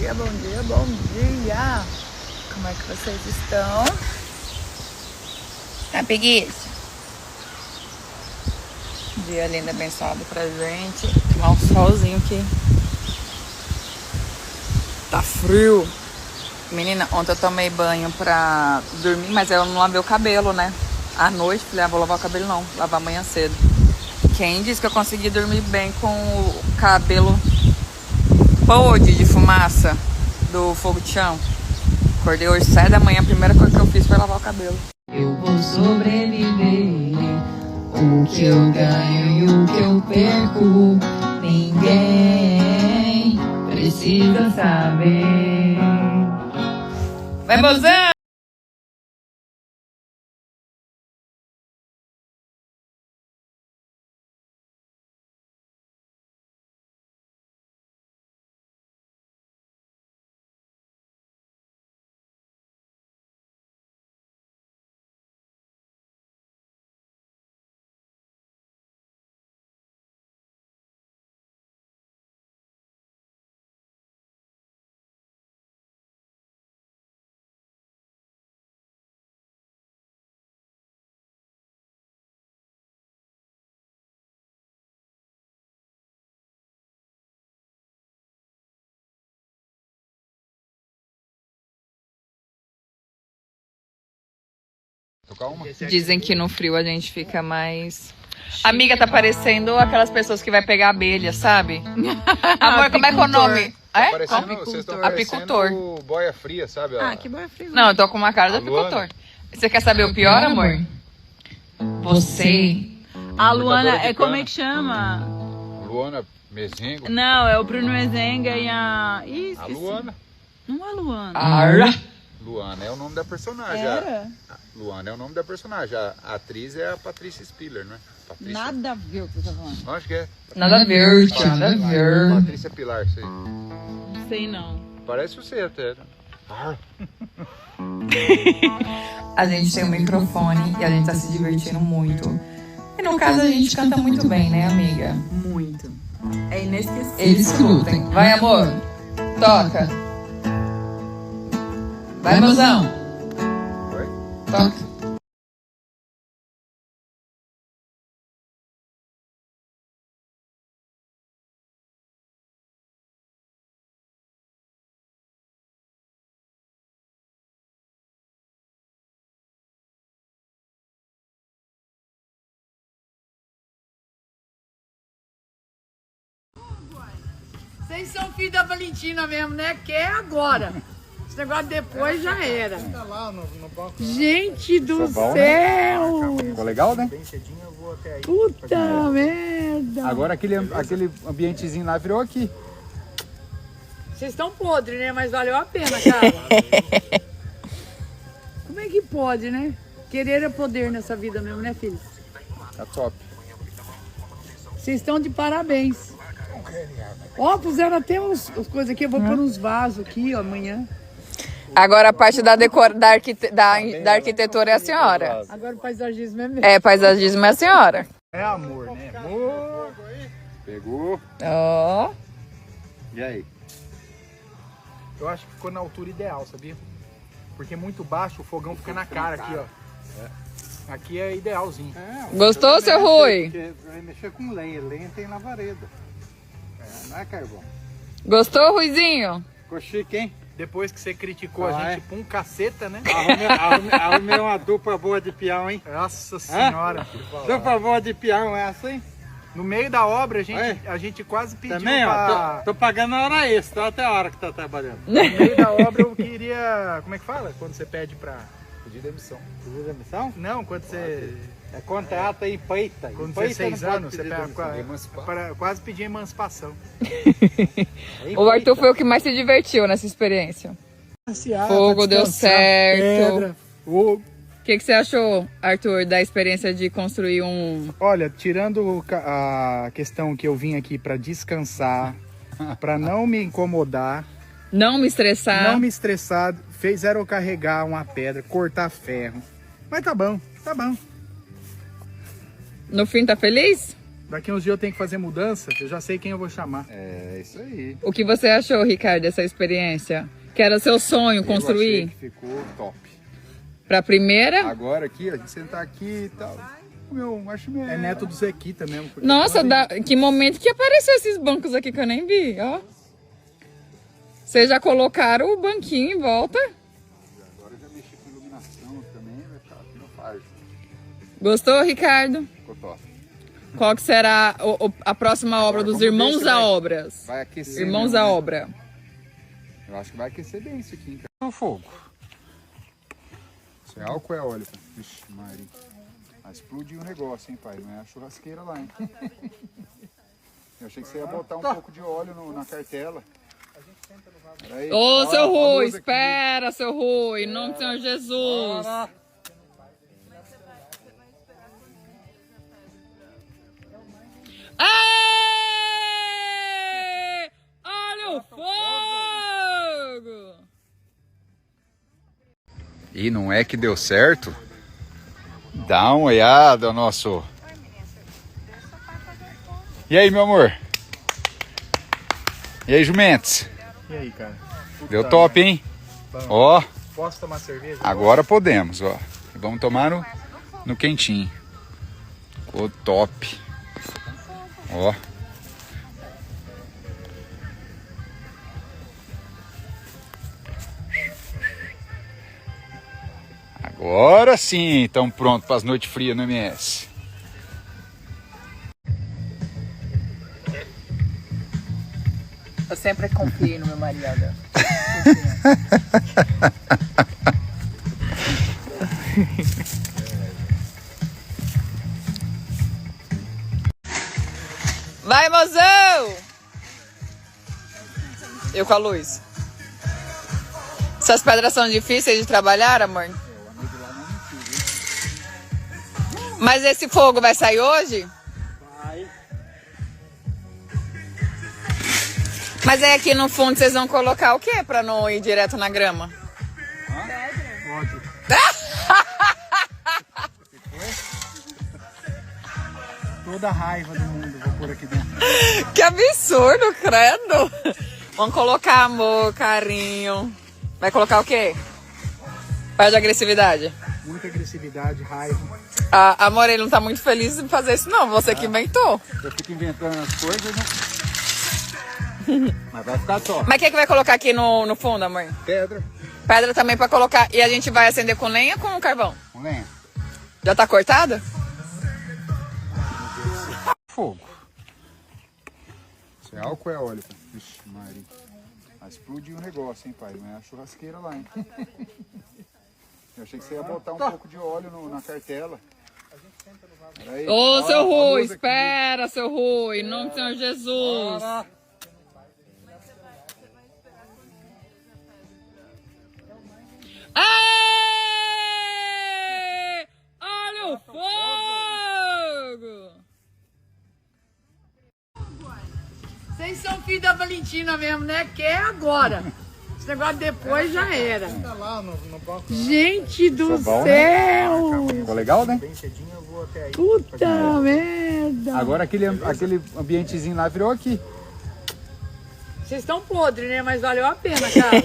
dia, bom dia, bom dia! Como é que vocês estão? Tá preguiça? Dia lindo, abençoado pra gente. Tomar um solzinho aqui. Tá frio. Menina, ontem eu tomei banho pra dormir, mas eu não lavei o cabelo, né? À noite, falei, vou lavar o cabelo não, lavar amanhã cedo. Quem disse que eu consegui dormir bem com o cabelo podre de fumaça do fogo de chão? Acordei hoje 7 da manhã, a primeira coisa que eu fiz foi lavar o cabelo. Eu vou sobreviver, o que eu ganho e o que eu perco, ninguém precisa saber. Vai, mozão! Dizem que no frio a gente fica mais... Amiga, tá parecendo aquelas pessoas que vai pegar abelha, sabe? Amor, como é que é o nome? Tá É? parecendo, vocês estão Apicultor. parecendo boia fria, sabe? Ah, que boia fria. Não, eu tô com uma cara de apicultor. Você quer saber o pior, amor? Você... A Luana, Imitadora de como é cana. que chama? Luana Mezengo. Não, é o Bruno Mezenga e a... Ih, A esqueci. Luana. Não é Luana. Arra. Luana é o nome da personagem. Era? Luana é o nome da personagem. A atriz é a Patrícia Spiller, né? Patrícia. Nada a ver o que você tá falando. Acho que é. Nada a ver, tio, nada a ver. Patrícia Pilar, isso aí. Não sei não. Parece você até. Ah, A gente tem um microfone e a gente tá se divertindo muito. E no caso a gente canta muito bem, né, amiga? Muito. É inesquecível. Eles escutem. Vai, amor. Toca. Vai, mozão. Oi? Toca. Vocês são filho da Valentina mesmo, né? Que é agora. Esse negócio depois já era. Gente do bom, né? céu! ficou legal, né? Puta merda! Agora aquele ambientezinho lá virou aqui. Vocês estão podres, né? Mas valeu a pena, cara. Como é que pode, né? Querer é poder nessa vida mesmo, né, filho? Tá top. Vocês estão de parabéns. Ó, puseram até as coisas aqui. Eu vou pôr uns vasos aqui, ó, amanhã. Agora a parte da arquitetura é a senhora. Agora o paisagismo é meu. É, paisagismo é a senhora. É amor, né? Amor. Pegou. Ó. E aí? Eu acho que ficou na altura ideal, sabia? Porque muito baixo o fogão fica na cara aqui, ó. Aqui é idealzinho. Gostou, seu Rui? Vai mexer com lenha, lenha tem lavareda. Não é carvão. Gostou, Ruizinho? Ficou chique, hein? Depois que você criticou a gente pra um caceta, né? Arrumei uma dupla boa de peão, hein? Nossa senhora. Dupla boa de peão, é essa, hein? No meio da obra, Oi? a gente quase pediu Também, ó, pra... tô pagando a hora extra, até a hora que tá trabalhando. No meio da obra eu queria... Como é que fala? Quando você pede pra... Pedir demissão. Pediu demissão? Não, quando você... É contrato aí, empeita. Com Empeita 16 não pode anos, você pedir pega, demissão. Emancipar. quase pedir emancipação. O Arthur foi o que mais se divertiu nessa experiência. Fogo deu certo. Pedra, fogo. O que você achou, Arthur, da experiência de construir um... Olha, tirando a questão que eu vim aqui pra descansar, pra não me incomodar, Não me estressar. não me estressar, fizeram eu carregar uma pedra, cortar ferro. Mas tá bom, tá bom. No fim, tá feliz? Daqui uns dias eu tenho que fazer mudança, eu já sei quem eu vou chamar. É, isso aí. O que você achou, Ricardo, dessa experiência? Que era seu sonho Eu construir? achei que ficou top. Pra primeira? Agora aqui, a gente sentar aqui e tal. Meu, acho mesmo. É neto do Zequita mesmo. porque Nossa, pode- que momento que apareceu esses bancos aqui que eu nem vi, ó. Vocês já colocaram o banquinho em volta? Agora eu já mexi com iluminação também, vai ficar no fardo. Gostou, Ricardo? Ficou top. Qual que será a próxima obra Agora dos vamos ver Irmãos se à vai- Obras? Vai aquecer. Irmãos mesmo, à né? Obra. Eu acho que vai aquecer bem isso aqui, cara. É o fogo. Isso é álcool ou é óleo? Vixe, Maria. Vai explodir o negócio, hein, pai? Não é a churrasqueira lá, hein? Eu achei que você ia botar um pouco de óleo na cartela. Peraí. Ô, Ó, seu a Rui, luz aqui. espera, seu Rui, em nome do Senhor Jesus. Aê! Olha o fogo! E não é que deu certo? Dá uma olhada ao nosso... E aí, meu amor? E aí, Jumentes? E aí, cara? Deu top, hein? Ó, Posso tomar cerveja? agora podemos, ó. Vamos tomar no quentinho. Ficou top. Ó. Agora sim, estamos prontos para as noites frias no MS. Eu sempre confiei no meu marido. Vai, mozão! Eu com a luz. Essas pedras são difíceis de trabalhar, amor? Mas esse fogo vai sair hoje? Vai. Mas aí aqui no fundo vocês vão colocar o quê pra não ir direto na grama? Pode. Toda a raiva do mundo vou pôr aqui dentro. Que absurdo, credo! Vamos colocar amor, carinho. Vai colocar o quê? Perde agressividade. Muita agressividade, raiva. Amor, ele não tá muito feliz em fazer isso não, você que inventou. Eu fico inventando as coisas, né? Mas vai ficar top. Mas o que vai colocar aqui no fundo, amor? Pedra Pedra também pra colocar. E a gente vai acender com lenha ou com carvão? com lenha. Já tá cortada? Fogo. Isso é álcool ou é óleo? Vixe, Maria. Vai explodir o negócio, hein, pai? Não é a churrasqueira lá, hein? Eu achei que você ia botar um pouco de óleo na cartela. Peraí. Ô, Ó, seu a Rui, luz aqui. espera, seu Rui, em nome do Senhor Jesus. Aê! Olha o fogo! Vocês são filhos da Valentina mesmo, né? Quer agora. Esse negócio depois já era. Tá lá no banco. Gente do bom, né? céu! Ficou legal, né? Bem cedinho eu vou até aí. Puta merda! Agora aquele ambientezinho lá virou aqui. Vocês estão podres, né? Mas valeu a pena, cara.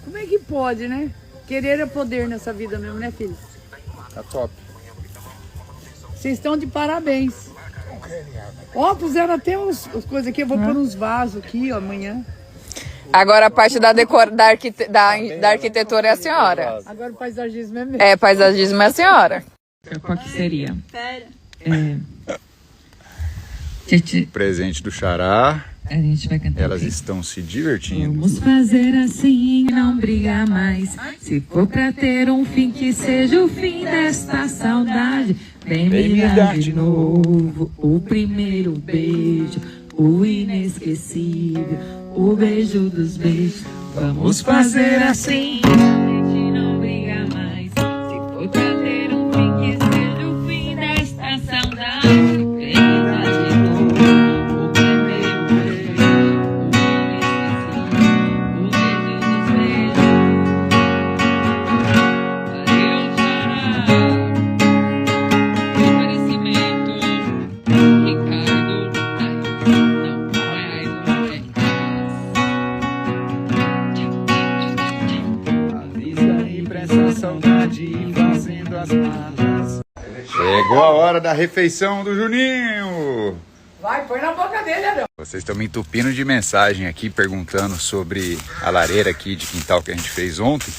Como é que pode, né? Querer é poder nessa vida mesmo, né, filho? Tá top. Vocês estão de parabéns. Ó, puseram até as coisas aqui. Eu vou pôr uns vasos aqui, ó, amanhã. Agora a parte da arquitetura é a senhora. Agora o paisagismo é meu. É, paisagismo é a senhora. Qual que seria? Presente do Xará. A gente vai cantar. Elas estão se divertindo. Vamos fazer assim, não brigar mais. Se for pra ter um fim, que seja o fim desta saudade. Vem me dar de novo o primeiro beijo, o inesquecível, o beijo dos beijos. Vamos fazer assim, gente, não brigar mais. Se for pra ter um fim, que seja o fim desta saudade. Vem me dar de novo o primeiro beijo, o inesquecível, o beijo dos beijos. Valeu, Xará. Oferecimento cidade fazendo as malas. Chegou a hora da refeição do Juninho. Vai, põe na boca dele, Adão. Vocês estão me entupindo de mensagem aqui, perguntando sobre a lareira aqui de quintal que a gente fez ontem.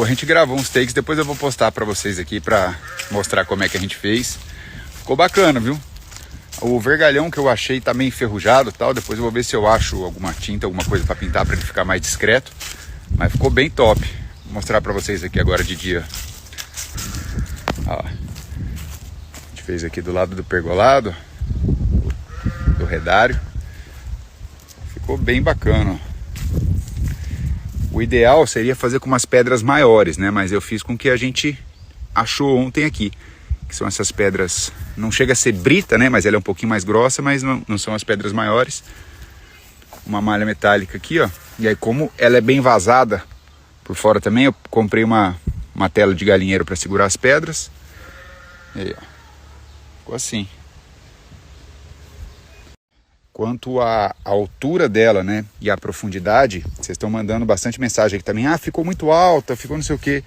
A gente gravou uns takes, depois eu vou postar pra vocês aqui pra mostrar como é que a gente fez. Ficou bacana, viu? O vergalhão que eu achei tá meio enferrujado e tal, depois eu vou ver se eu acho alguma tinta, alguma coisa pra pintar pra ele ficar mais discreto. Mas ficou bem top. Vou mostrar pra vocês aqui agora de dia. Ó. A gente fez aqui do lado do pergolado, do redário. Ficou bem bacana. O ideal seria fazer com umas pedras maiores, né? Mas eu fiz com o que a gente achou ontem aqui, que são essas pedras, não chega a ser brita, né? Mas ela é um pouquinho mais grossa, mas não são as pedras maiores. Uma malha metálica aqui, ó. E aí, como ela é bem vazada por fora também, eu comprei uma tela de galinheiro para segurar as pedras. E aí, ó. Ficou assim. Quanto à altura dela, né, e à profundidade, vocês estão mandando bastante mensagem aqui também. Ah, ficou muito alta, ficou não sei o quê.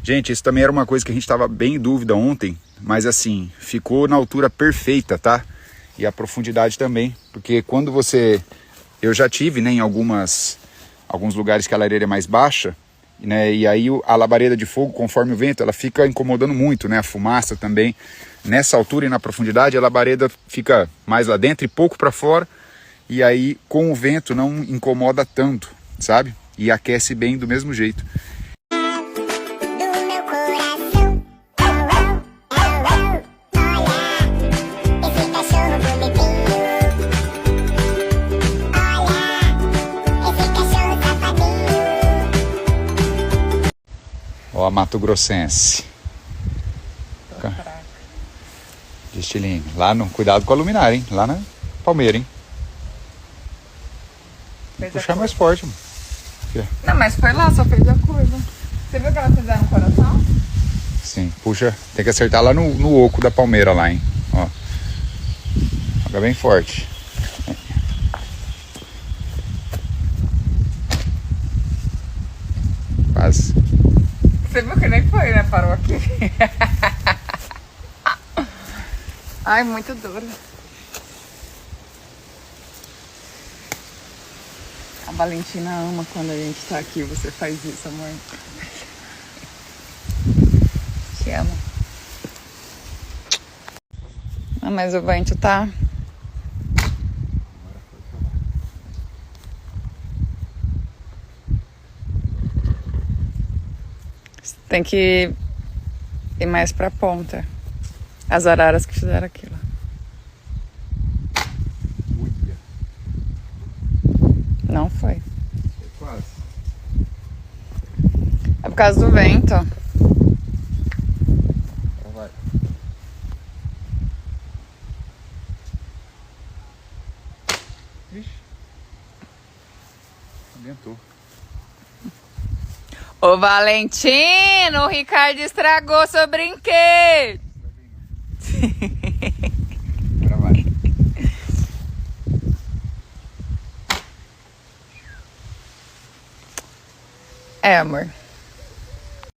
Gente, isso também era uma coisa que a gente estava bem em dúvida ontem, mas assim, ficou na altura perfeita, tá? E a profundidade também, porque quando você... Eu já tive, né, em alguns lugares que a lareira é mais baixa, né, e aí a labareda de fogo, conforme o vento, ela fica incomodando muito, né, a fumaça também. Nessa altura e na profundidade, a labareda fica mais lá dentro e pouco para fora, e aí com o vento não incomoda tanto, sabe? E aquece bem do mesmo jeito. Ó a Mato Grossense. De estilingue. Lá no... Cuidado com a luminária, hein? Lá na palmeira, hein? Tem que puxar mais forte, mano. Aqui, Não, mas foi lá, só fez a curva. Você viu que ela fizeram no coração? sim, puxa. Tem que acertar lá no oco da palmeira lá, hein? Ó. Joga bem forte. Quase. Você viu que nem foi, né? Parou aqui. Ai, muito duro. A Valentina ama quando a gente tá aqui. Você faz isso, amor. Te amo. Ah, mas o vento tá... Tem que ir mais pra ponta. As araras que fizeram aquilo. Não foi. Quase. É por causa do vento. Então vai. Ixi. Aumentou. Ô Valentino, o Ricardo estragou seu brinquedo. Agora vai. É, amor.